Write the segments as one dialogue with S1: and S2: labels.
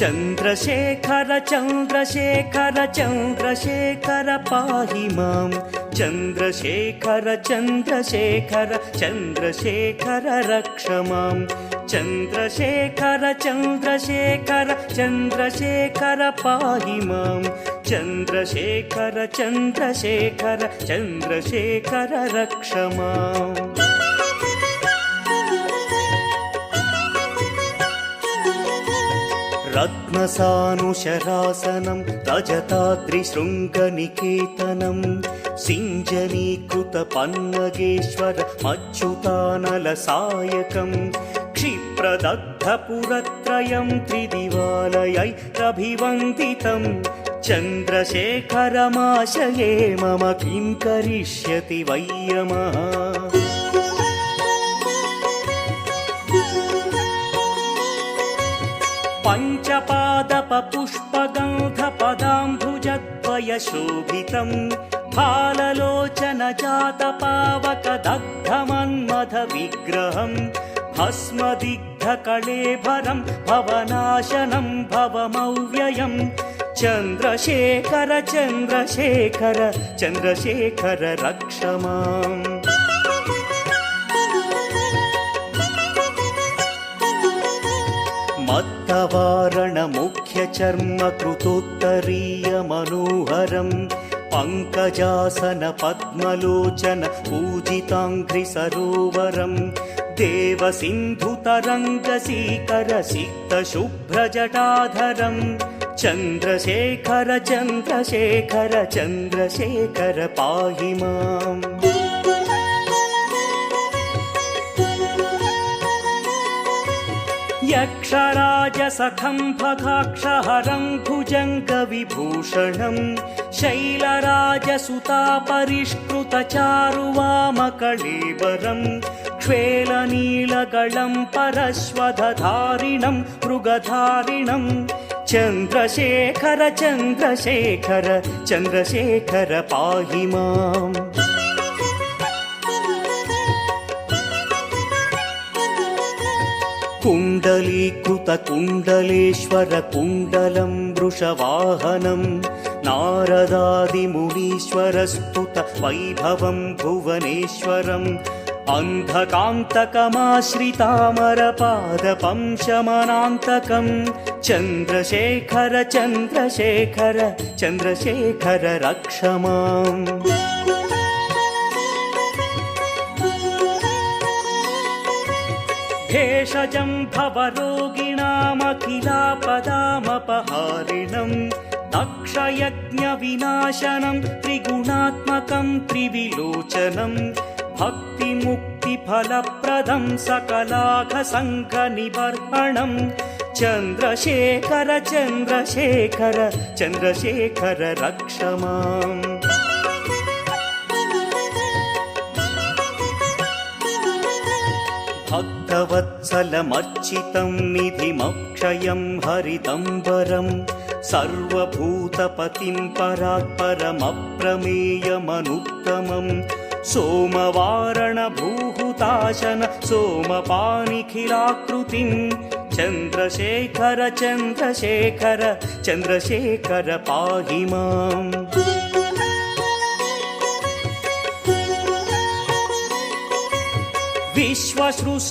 S1: चन्द्रशेखर चन्द्रशेखर चन्द्रशेखर पाहि मां चन्द्रशेखर चन्द्रशेखर चन्द्रशेखर रक्ष मां चन्द्रशेखर चन्द्रशेखर चन्द्रशेखर पाहि मां चन्द्रशेखर चन्द्रशेखर चन्द्रशेखर रक्ष माम् रत्नसानुशरासनं रजताद्रिशृङ्गनिकेतनं सिञ्जनीकृतपन्नगेश्वर मच्युतानलसायकं क्षिप्रदग्धपुरत्रयं त्रिदिवालयैरभिवन्दितं चन्द्रशेखरमाशये मम किं करिष्यति वै यमः पञ्चपादपपुष्पगन्धपदाम्बुजद्वयशोभितं फाललोचनजातपावकदग्धमन्मथविग्रहं भस्मदिग्धकळेभरं भवनाशनं भवमव्ययं चन्द्रशेखर चन्द्रशेखर चन्द्रशेखर रक्ष माम् मत्तवारणमुख्यचर्मकृतोत्तरीयमनोहरं पङ्कजासन पद्मलोचन पूजिताङ्घ्रिसरोवरं देवसिन्धुतरङ्गसीकरसिक्तशुभ्रजटाधरं चन्द्रशेखर चन्द्रशेखर चन्द्रशेखर पाहि माम् यक्षराजसखं भगाक्षहरं भुजङ्गविभूषणं शैलराजसुतापरिष्कृतचारुवामकळेबरं क्ष्वेलनीलगलं परश्वधधारिणं मृगधारिणं चन्द्रशेखर चन्द्रशेखर चन्द्रशेखर पाहि माम् कुण्डलीकृतकुण्डलेश्वर कुण्डलं वृषवाहनं नारदादिमुनीश्वरस्तुत वैभवं भुवनेश्वरम् अन्धकान्तकमाश्रितामरपादपं शमनान्तकं चन्द्रशेखर चन्द्रशेखर चन्द्रशेखर रक्ष माम् भेषजं भवरोगिणामखिलापदामपहारिणं दक्षयज्ञविनाशनं त्रिगुणात्मकं त्रिविलोचनं भक्तिमुक्तिफलप्रदं सकलाघसङ्घनिबर्हणं चन्द्रशेखर चन्द्रशेखर चन्द्रशेखर रक्ष माम् भक्तवत्सलमर्चितं निधिमक्षयं हरिदम्बरं सर्वभूतपतिं परात्परमप्रमेयमनुत्तमं सोमवारणभूहुताशन सोमपानिखिलाकृतिं चन्द्रशेखर चन्द्रशेखर चन्द्रशेखर पाहि माम्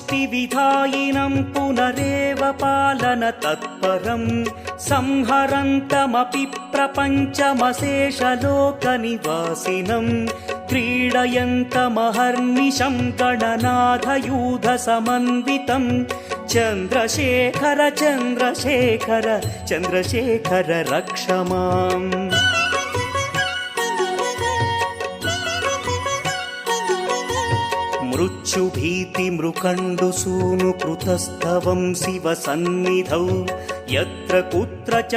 S1: विश्वसृष्टिविधायिनं पुनरेव पालन तत्परं संहरन्तमपि प्रपञ्चमशेषलोकनिवासिनं क्रीडयन्तमहर्निशं गणनाथयूधसमन्वितं चन्द्रशेखर चन्द्रशेखर चन्द्रशेखर रक्ष माम् मृत्युभीतिमृकण्डुसूनुकृतस्तवं शिवसन्निधौ यत्र कुत्र च